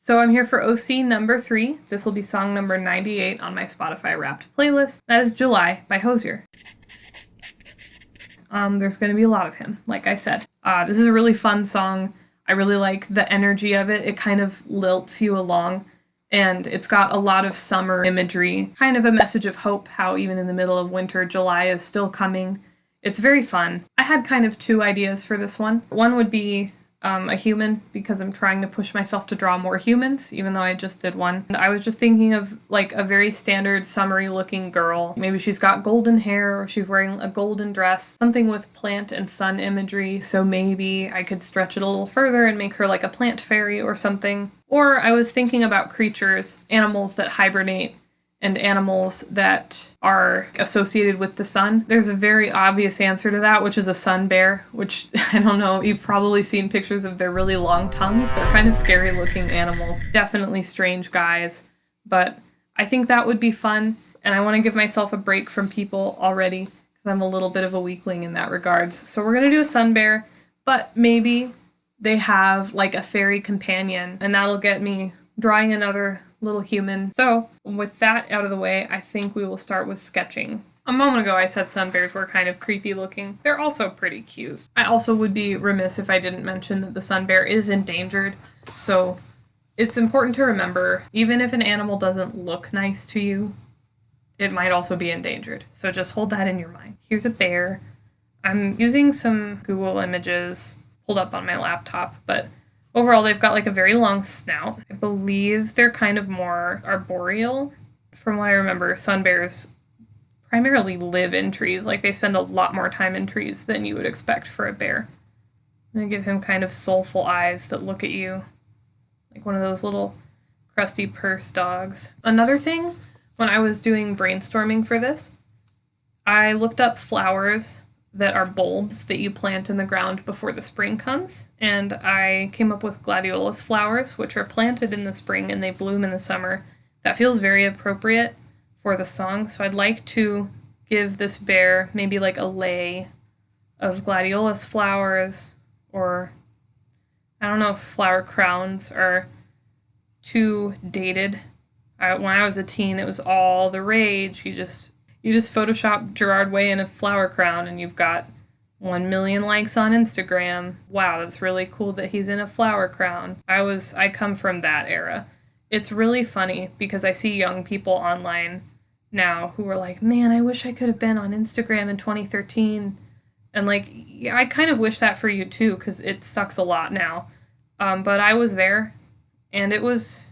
So I'm here for OC number 3. This will be song number 98 on my Spotify Wrapped playlist. That is July by Hozier. There's going to be a lot of him, like I said. This is a really fun song. I really like the energy of it. It kind of lilts you along, and it's got a lot of summer imagery, kind of a message of hope, how even in the middle of winter, July is still coming. It's very fun. I had kind of 2 ideas for this one. One would be a human, because I'm trying to push myself to draw more humans, even though I just did one. And I was just thinking of like a very standard summery looking girl. Maybe she's got golden hair, or she's wearing a golden dress, something with plant and sun imagery. So maybe I could stretch it a little further and make her like a plant fairy or something. Or I was thinking about creatures, animals that hibernate, and animals that are associated with the sun. There's a very obvious answer to that, which is a sun bear, which, I don't know, you've probably seen pictures of their really long tongues. They're kind of scary looking animals. Definitely strange guys, but I think that would be fun, and I want to give myself a break from people already, because I'm a little bit of a weakling in that regards. So we're going to do a sun bear, but maybe they have like a fairy companion, and that'll get me drawing another little human. So with that out of the way, I think we will start with sketching. A moment ago I said sun bears were kind of creepy looking. They're also pretty cute. I also would be remiss if I didn't mention that the sun bear is endangered, so it's important to remember, even if an animal doesn't look nice to you, it might also be endangered. So just hold that in your mind. Here's a bear. I'm using some Google images pulled up on my laptop, but overall, they've got like a very long snout. I believe they're kind of more arboreal. From what I remember, sun bears primarily live in trees. Like, they spend a lot more time in trees than you would expect for a bear. I'm going to give him kind of soulful eyes that look at you like one of those little crusty purse dogs. Another thing, when I was doing brainstorming for this, I looked up flowers that are bulbs that you plant in the ground before the spring comes, and I came up with gladiolus flowers, which are planted in the spring and they bloom in the summer. That feels very appropriate for the song, so I'd like to give this bear maybe like a lei of gladiolus flowers, or I don't know if flower crowns are too dated. When I was a teen, it was all the rage. You just Photoshop Gerard Way in a flower crown and you've got 1 million likes on Instagram. Wow, that's really cool that he's in a flower crown. I come from that era. It's really funny because I see young people online now who are like, man, I wish I could have been on Instagram in 2013. And like, yeah, I kind of wish that for you too, because it sucks a lot now. But I was there, and it was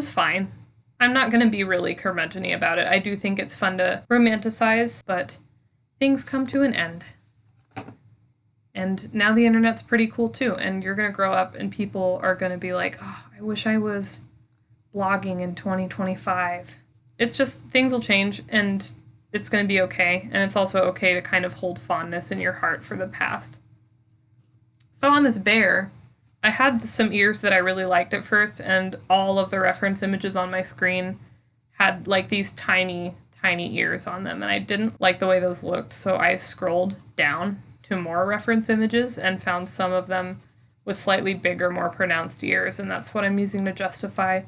fine. I'm not going to be really curmudgeon-y about it. I do think it's fun to romanticize, but things come to an end. And now the internet's pretty cool too, and you're going to grow up and people are going to be like, oh, I wish I was blogging in 2025. It's just, things will change, and it's going to be okay, and it's also okay to kind of hold fondness in your heart for the past. So on this bear, I had some ears that I really liked at first, and all of the reference images on my screen had like these tiny, tiny ears on them, and I didn't like the way those looked, so I scrolled down to more reference images and found some of them with slightly bigger, more pronounced ears, and that's what I'm using to justify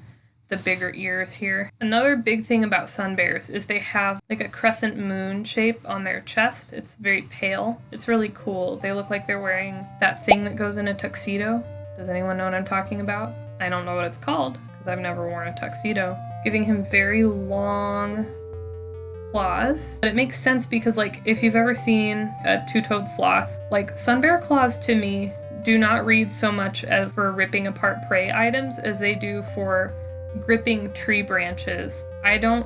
the bigger ears here. Another big thing about sun bears is they have like a crescent moon shape on their chest. It's very pale. It's really cool. They look like they're wearing that thing that goes in a tuxedo. Does anyone know what I'm talking about? I don't know what it's called because I've never worn a tuxedo. Giving him very long claws. But it makes sense because, like, if you've ever seen a two-toed sloth, like, sun bear claws to me do not read so much as for ripping apart prey items as they do for gripping tree branches. I don't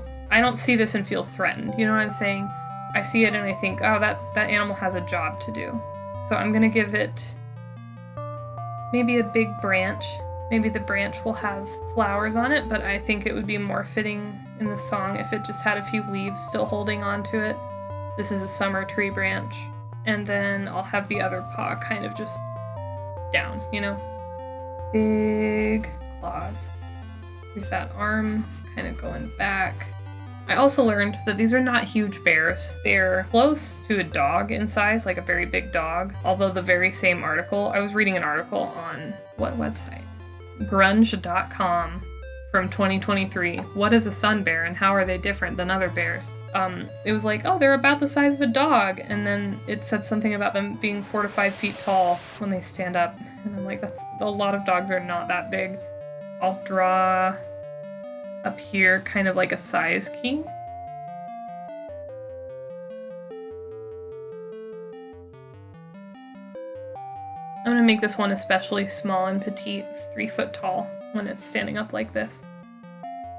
see this and feel threatened. You know what I'm saying? I see it and I think, oh, that animal has a job to do. So I'm gonna give it maybe a big branch. Maybe the branch will have flowers on it, but I think it would be more fitting in the song if it just had a few leaves still holding on to it. This is a summer tree branch. And then I'll have the other paw kind of just down, you know? Big claws. Here's that arm kind of going back. I also learned that these are not huge bears. They're close to a dog in size, like a very big dog. Although the very same article, I was reading an article on what website? grunge.com from 2023. What is a sun bear and how are they different than other bears? It was like, oh, they're about the size of a dog, and then it said something about them being 4 to 5 feet tall when they stand up, and I'm like, that's a lot of dogs are not that big. I'll draw up here kind of like a size key. I'm gonna make this one especially small and petite. It's 3 foot tall when it's standing up like this.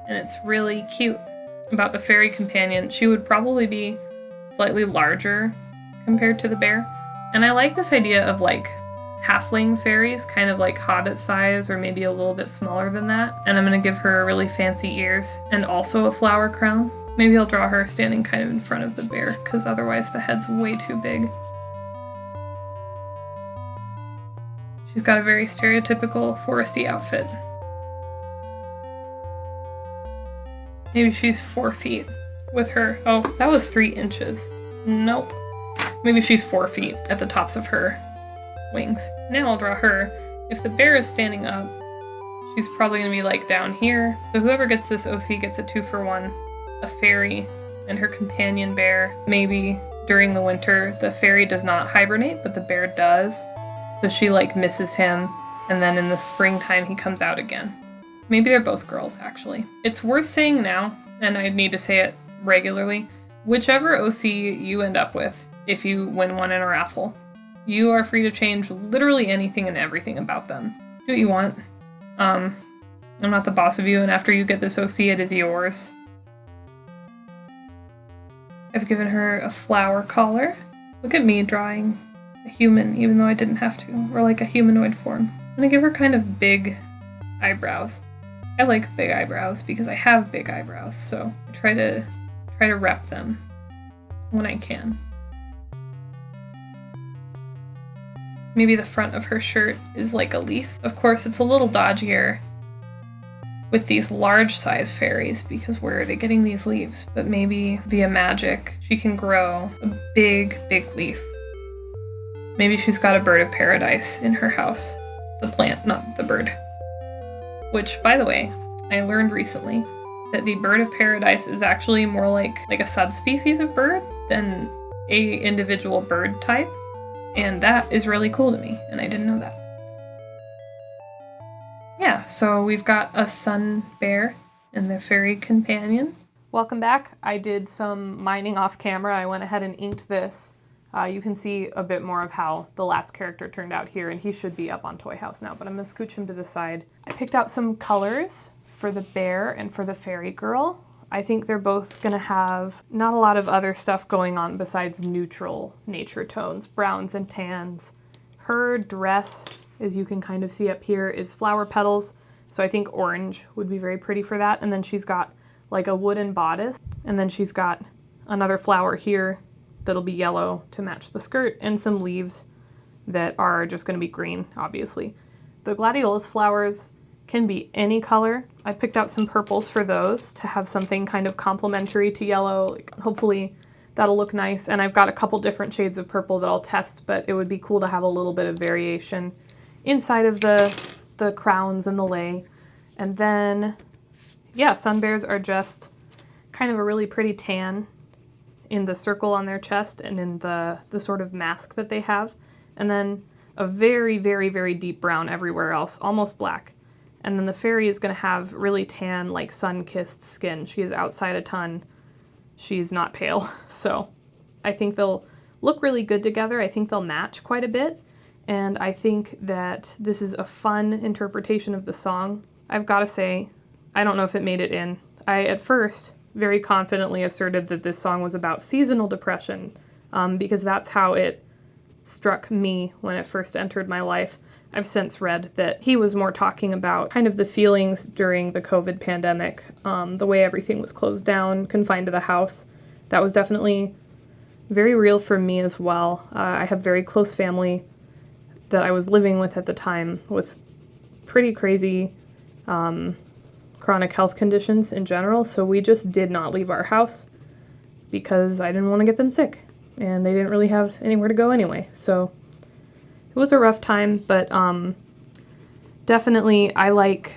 And it's really cute. About the fairy companion, she would probably be slightly larger compared to the bear. And I like this idea of like halfling fairies, kind of like hobbit size or maybe a little bit smaller than that. And I'm gonna give her really fancy ears and also a flower crown. Maybe I'll draw her standing kind of in front of the bear because otherwise the head's way too big. She's got a very stereotypical foresty outfit. Maybe she's 4 feet with her. Oh, that was 3 inches. Nope. Maybe she's 4 feet at the tops of her wings. Now I'll draw her. If the bear is standing up, she's probably gonna be like down here. So whoever gets this OC gets a 2-for-1. A fairy and her companion bear. Maybe during the winter, the fairy does not hibernate, but the bear does. So she like misses him, and then in the springtime he comes out again. Maybe they're both girls, actually. It's worth saying now, and I need to say it regularly, whichever OC you end up with, if you win one in a raffle, you are free to change literally anything and everything about them. Do what you want. I'm not the boss of you, and after you get this OC, it is yours. I've given her a flower collar. Look at me drawing a human, even though I didn't have to, or like a humanoid form. I'm gonna give her kind of big eyebrows. I like big eyebrows because I have big eyebrows, so I try to rep them when I can. Maybe the front of her shirt is like a leaf. Of course, it's a little dodgier with these large size fairies because where are they getting these leaves? But maybe via magic, she can grow a big, big leaf. Maybe she's got a bird of paradise in her house. The plant, not the bird. Which, by the way, I learned recently that the bird of paradise is actually more like a subspecies of bird than a individual bird type. And that is really cool to me, and I didn't know that. Yeah, so we've got a sun bear and the fairy companion. Welcome back. I did some mining off camera. I went ahead and inked this. You can see a bit more of how the last character turned out here, and he should be up on Toy House now, but I'm gonna scooch him to the side. I picked out some colors for the bear and for the fairy girl. I think they're both gonna have not a lot of other stuff going on besides neutral nature tones, browns and tans. Her dress, as you can kind of see up here, is flower petals, so I think orange would be very pretty for that. And then she's got like a wooden bodice, and then she's got another flower here that'll be yellow to match the skirt, and some leaves that are just going to be green, obviously. The gladiolus flowers can be any color. I picked out some purples for those to have something kind of complementary to yellow. Like, hopefully that'll look nice. And I've got a couple different shades of purple that I'll test, but it would be cool to have a little bit of variation inside of the crowns and the lei. And then, yeah, sun bears are just kind of a really pretty tan in the circle on their chest and in the sort of mask that they have. And then a very, very, very deep brown everywhere else, almost black. And then the fairy is going to have really tan, like sun-kissed skin. She is outside a ton. She's not pale. So I think they'll look really good together. I think they'll match quite a bit. And I think that this is a fun interpretation of the song. I've got to say, I don't know if it made it in. I, at first, very confidently asserted that this song was about seasonal depression, because that's how it struck me when it first entered my life. I've since read that he was more talking about kind of the feelings during the COVID pandemic, the way everything was closed down, confined to the house. That was definitely very real for me as well. I have very close family that I was living with at the time with pretty crazy chronic health conditions in general, so we just did not leave our house because I didn't want to get them sick, and they didn't really have anywhere to go anyway. So it was a rough time, but definitely I like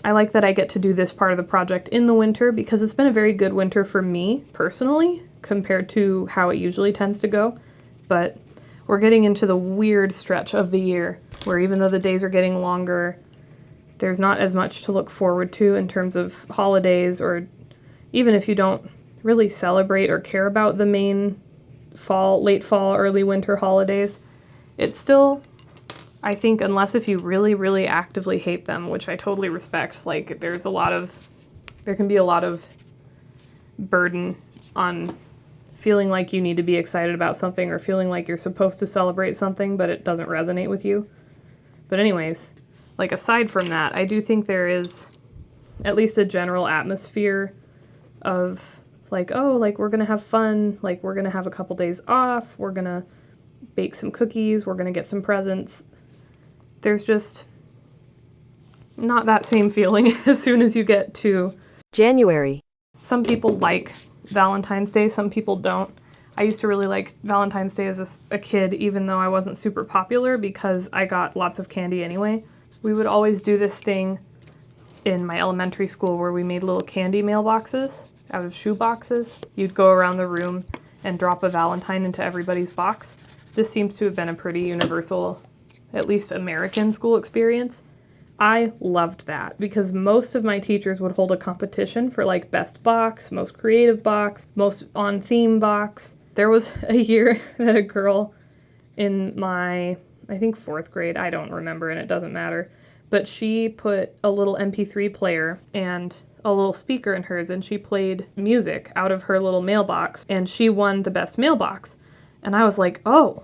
that I get to do this part of the project in the winter because it's been a very good winter for me personally compared to how it usually tends to go. But we're getting into the weird stretch of the year where even though the days are getting longer, there's not as much to look forward to in terms of holidays, or even if you don't really celebrate or care about the main late fall, early winter holidays, it's still, I think, unless if you really, really actively hate them, which I totally respect, like there can be a lot of burden on feeling like you need to be excited about something or feeling like you're supposed to celebrate something, but it doesn't resonate with you. But anyways, like aside from that, I do think there is at least a general atmosphere of like, oh, like we're gonna have fun, like we're gonna have a couple days off, we're gonna bake some cookies, we're gonna get some presents. There's just not that same feeling as soon as you get to January. Some people like Valentine's Day, some people don't. I used to really like Valentine's Day as a kid, even though I wasn't super popular because I got lots of candy anyway. We would always do this thing in my elementary school where we made little candy mailboxes out of shoe boxes. You'd go around the room and drop a Valentine into everybody's box. This seems to have been a pretty universal, at least American school experience. I loved that because most of my teachers would hold a competition for like best box, most creative box, most on theme box. There was a year that a girl in my, I think 4th grade, I don't remember and it doesn't matter, but she put a little MP3 player and a little speaker in hers and she played music out of her little mailbox and she won the best mailbox. And I was like, oh,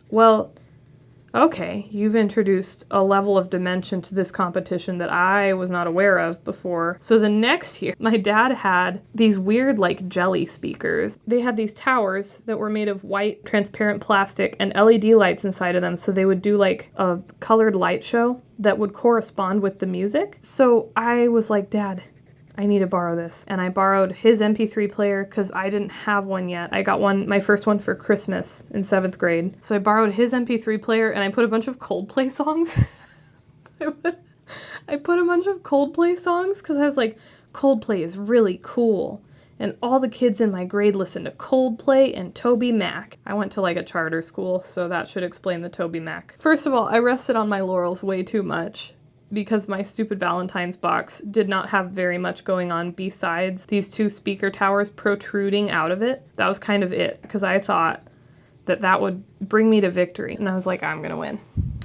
well, okay, you've introduced a level of dimension to this competition that I was not aware of before. So the next year, my dad had these weird, like, jelly speakers. They had these towers that were made of white, transparent plastic and LED lights inside of them, so they would do, like, a colored light show that would correspond with the music. So I was like, Dad, I need to borrow this. And I borrowed his MP3 player because I didn't have one yet. I got my first one for Christmas in 7th grade. So I borrowed his MP3 player and I put a bunch of Coldplay songs. I put a bunch of Coldplay songs because I was like, Coldplay is really cool. And all the kids in my grade listened to Coldplay and Toby Mac. I went to like a charter school, so that should explain the Toby Mac. First of all, I rested on my laurels way too much, because my stupid Valentine's box did not have very much going on besides these 2 speaker towers protruding out of it. That was kind of it, because I thought that would bring me to victory. And I was like, I'm gonna win.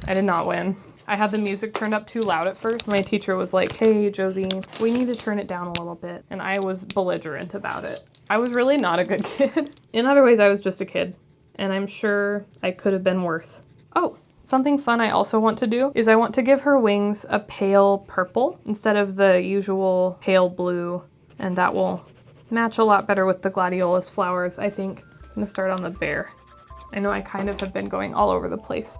I did not win. I had the music turned up too loud at first. My teacher was like, hey, Josie, we need to turn it down a little bit. And I was belligerent about it. I was really not a good kid. In other ways, I was just a kid. And I'm sure I could have been worse. Oh, something fun I also want to do is I want to give her wings a pale purple instead of the usual pale blue, and that will match a lot better with the gladiolus flowers, I think. I'm gonna start on the bear. I know I kind of have been going all over the place.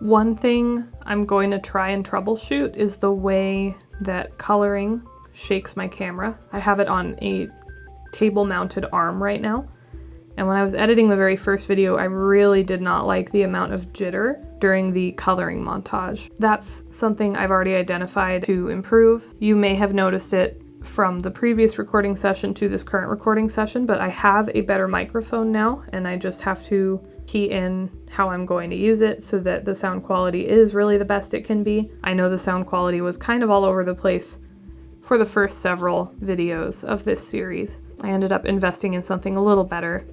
One thing I'm going to try and troubleshoot is the way that coloring shakes my camera. I have it on a table-mounted arm right now, and when I was editing the very first video, I really did not like the amount of jitter during the coloring montage. That's something I've already identified to improve. You may have noticed it from the previous recording session to this current recording session, but I have a better microphone now, and I just have to key in how I'm going to use it so that the sound quality is really the best it can be. I know the sound quality was kind of all over the place for the first several videos of this series. I ended up investing in something a little better,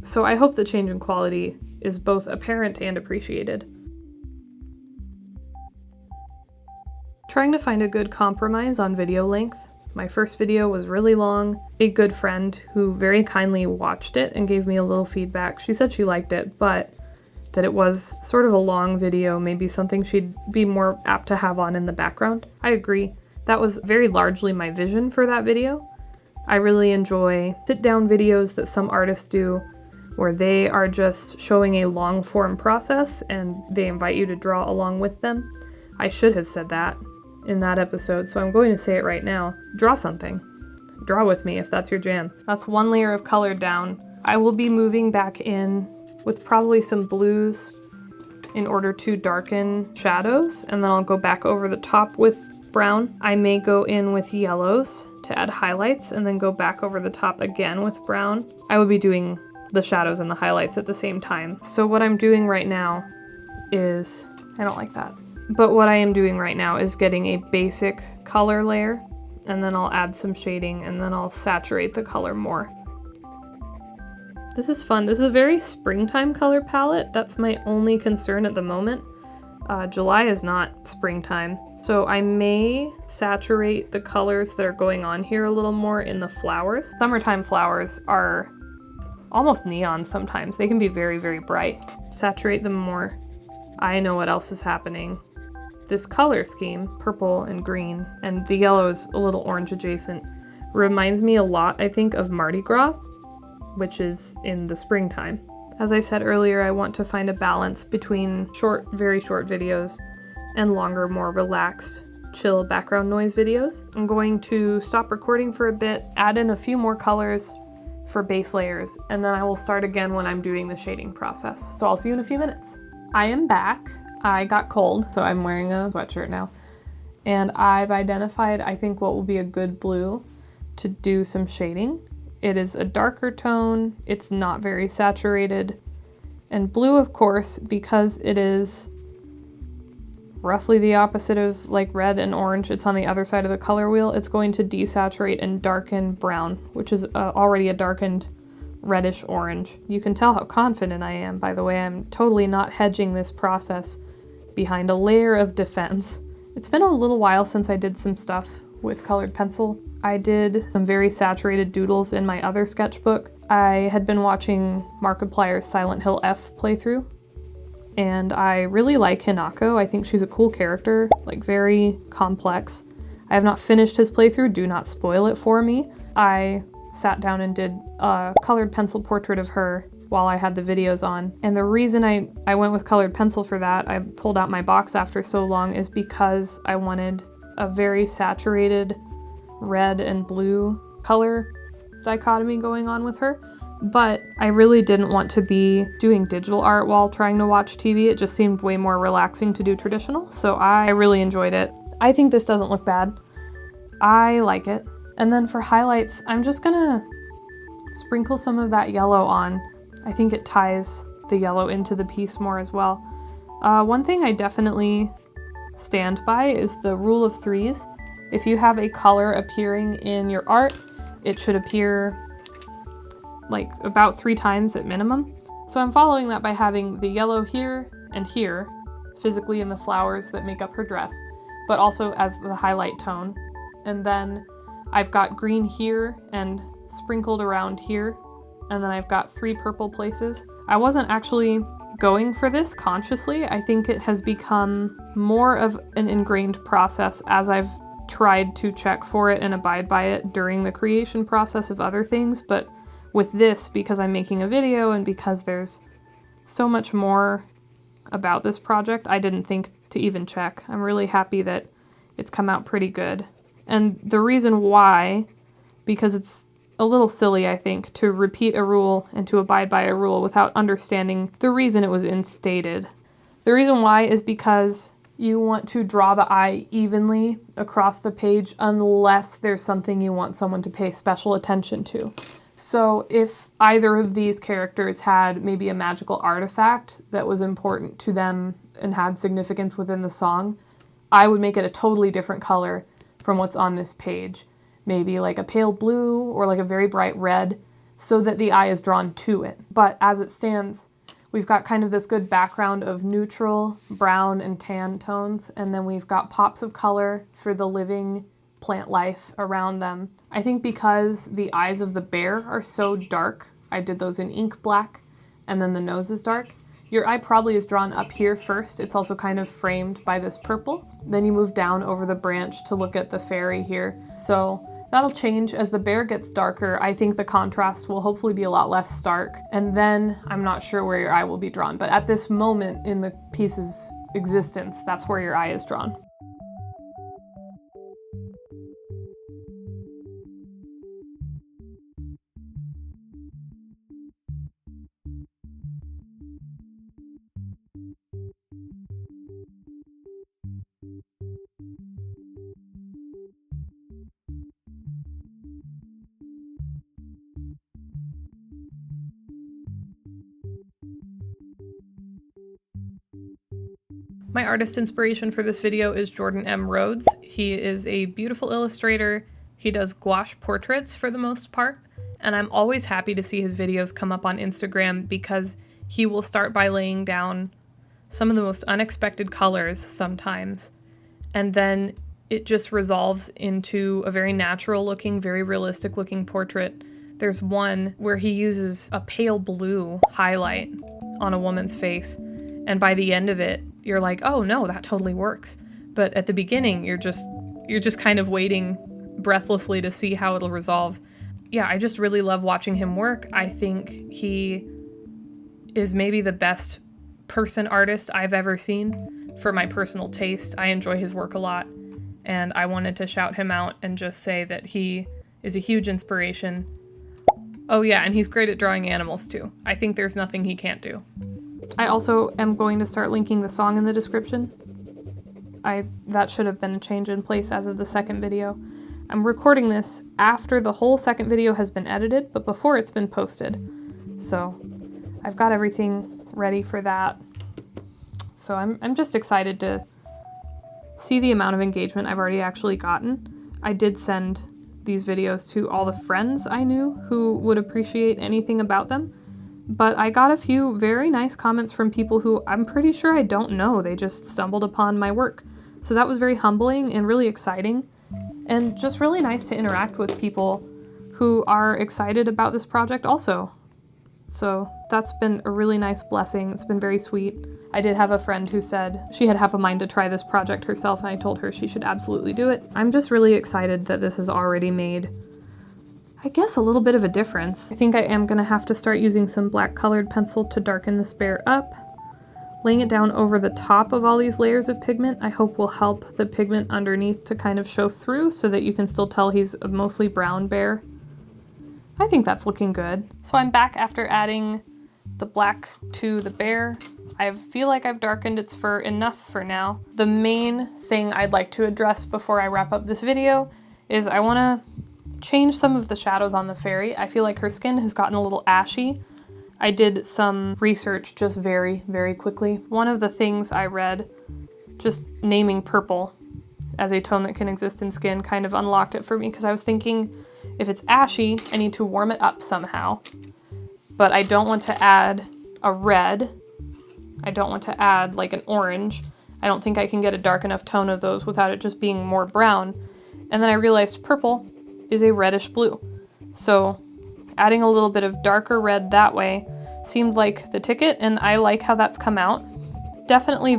so I hope the change in quality is both apparent and appreciated. Trying to find a good compromise on video length. My first video was really long. A good friend who very kindly watched it and gave me a little feedback. She said she liked it, but that it was sort of a long video, maybe something she'd be more apt to have on in the background. I agree. That was very largely my vision for that video. I really enjoy sit-down videos that some artists do where they are just showing a long-form process and they invite you to draw along with them. I should have said that in that episode, so I'm going to say it right now. Draw something. draw with me if that's your jam. That's one layer of color down. I will be moving back in with probably some blues in order to darken shadows, and then I'll go back over the top with brown. I may go in with yellows to add highlights and then go back over the top again with brown. I would be doing the shadows and the highlights at the same time. So what I'm doing right now is, I don't like that, but what I am doing right now is getting a basic color layer, and then I'll add some shading, and then I'll saturate the color more. This is fun. This is a very springtime color palette. That's my only concern at the moment. July is not springtime. So I may saturate the colors that are going on here a little more in the flowers. Summertime flowers are almost neon sometimes. They can be very, very bright. Saturate them more. I know what else is happening. This color scheme, purple and green, and the yellow is a little orange adjacent, reminds me a lot, I think, of Mardi Gras, which is in the springtime. As I said earlier, I want to find a balance between short, very short videos and longer, more relaxed, chill background noise videos. I'm going to stop recording for a bit, add in a few more colors for base layers, and then I will start again when I'm doing the shading process. So I'll see you in a few minutes. I am back. I got cold, so I'm wearing a sweatshirt now. And I've identified, I think, what will be a good blue to do some shading. It is a darker tone, it's not very saturated, and blue, of course, because it is roughly the opposite of like red and orange, it's on the other side of the color wheel, it's going to desaturate and darken brown, which is already a darkened reddish orange. You can tell how confident I am, by the way. I'm totally not hedging this process behind a layer of defense. It's been a little while since I did some stuff with colored pencil. I did some very saturated doodles in my other sketchbook. I had been watching Markiplier's Silent Hill F playthrough, and I really like Hinako. I think she's a cool character, like very complex. I have not finished his playthrough, do not spoil it for me. I sat down and did a colored pencil portrait of her while I had the videos on. And the reason I went with colored pencil for that, I pulled out my box after so long, is because I wanted a very saturated red and blue color dichotomy going on with her. But I really didn't want to be doing digital art while trying to watch TV. It just seemed way more relaxing to do traditional. So I really enjoyed it. I think this doesn't look bad. I like it. And then for highlights, I'm just gonna sprinkle some of that yellow on. I think it ties the yellow into the piece more as well. One thing I definitely stand by is the rule of threes. If you have a color appearing in your art, it should appear like about 3 times at minimum. So I'm following that by having the yellow here and here, physically in the flowers that make up her dress, but also as the highlight tone. And then I've got green here and sprinkled around here, and then I've got 3 purple places. I wasn't actually going for this consciously. I think it has become more of an ingrained process as I've tried to check for it and abide by it during the creation process of other things, but with this, because I'm making a video and because there's so much more about this project, I didn't think to even check. I'm really happy that it's come out pretty good. And the reason why, because it's a little silly, I think, to repeat a rule and to abide by a rule without understanding the reason it was instated. The reason why is because you want to draw the eye evenly across the page unless there's something you want someone to pay special attention to. So if either of these characters had maybe a magical artifact that was important to them and had significance within the song, I would make it a totally different color from what's on this page. Maybe like a pale blue or like a very bright red so that the eye is drawn to it. But as it stands, we've got kind of this good background of neutral brown and tan tones, and then we've got pops of color for the living plant life around them. I think because the eyes of the bear are so dark, I did those in ink black, and then the nose is dark. Your eye probably is drawn up here first. It's also kind of framed by this purple. Then you move down over the branch to look at the fairy here. So that'll change as the bear gets darker. I think the contrast will hopefully be a lot less stark. And then I'm not sure where your eye will be drawn, but at this moment in the piece's existence, that's where your eye is drawn. My artist inspiration for this video is Jordan M. Rhodes. He is a beautiful illustrator. He does gouache portraits for the most part, and I'm always happy to see his videos come up on Instagram because he will start by laying down some of the most unexpected colors sometimes, and then it just resolves into a very natural looking, very realistic looking portrait. There's one where he uses a pale blue highlight on a woman's face, and by the end of it, you're like, oh no, that totally works. But at the beginning, you're just kind of waiting breathlessly to see how it'll resolve. Yeah, I just really love watching him work. I think he is maybe the best person artist I've ever seen for my personal taste. I enjoy his work a lot, and I wanted to shout him out and just say that he is a huge inspiration. Oh yeah, and he's great at drawing animals too. I think there's nothing he can't do. I also am going to start linking the song in the description. That should have been a change in place as of the second video. I'm recording this after the whole second video has been edited, but before it's been posted. So I've got everything ready for that. So I'm just excited to see the amount of engagement I've already actually gotten. I did send these videos to all the friends I knew who would appreciate anything about them. But I got a few very nice comments from people who I'm pretty sure I don't know. They just stumbled upon my work. So that was very humbling and really exciting, and just really nice to interact with people who are excited about this project also. So that's been a really nice blessing. It's been very sweet. I did have a friend who said she had half a mind to try this project herself, and I told her she should absolutely do it. I'm just really excited that this has already made, I guess, a little bit of a difference. I think I am gonna have to start using some black colored pencil to darken this bear up. Laying it down over the top of all these layers of pigment, I hope will help the pigment underneath to kind of show through so that you can still tell he's a mostly brown bear. I think that's looking good. So I'm back after adding the black to the bear. I feel like I've darkened its fur enough for now. The main thing I'd like to address before I wrap up this video is I wanna change some of the shadows on the fairy. I feel like her skin has gotten a little ashy. I did some research just very, very quickly. One of the things I read, just naming purple as a tone that can exist in skin, kind of unlocked it for me, because I was thinking if it's ashy, I need to warm it up somehow. But I don't want to add a red. I don't want to add like an orange. I don't think I can get a dark enough tone of those without it just being more brown. And then I realized purple is a reddish blue. So adding a little bit of darker red that way seemed like the ticket, and I like how that's come out. Definitely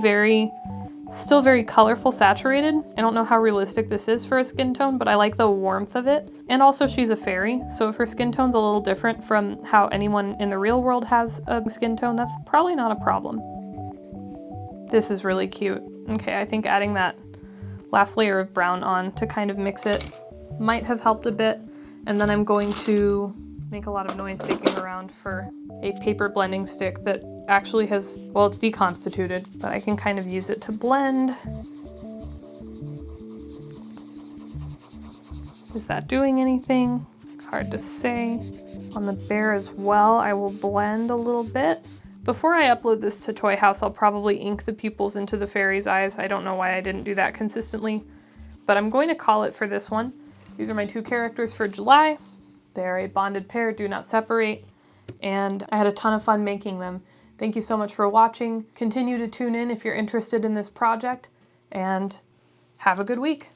still very colorful, saturated. I don't know how realistic this is for a skin tone, but I like the warmth of it. And also she's a fairy, so if her skin tone's a little different from how anyone in the real world has a skin tone, that's probably not a problem. This is really cute. Okay, I think adding that last layer of brown on to kind of mix it might have helped a bit. And then I'm going to make a lot of noise digging around for a paper blending stick that actually has, well, it's deconstituted, but I can kind of use it to blend. Is that doing anything? Hard to say. On the bear as well, I will blend a little bit. Before I upload this to Toy House, I'll probably ink the pupils into the fairy's eyes. I don't know why I didn't do that consistently, but I'm going to call it for this one. These are my two characters for July. They're a bonded pair, do not separate, and I had a ton of fun making them. Thank you so much for watching. Continue to tune in if you're interested in this project, and have a good week.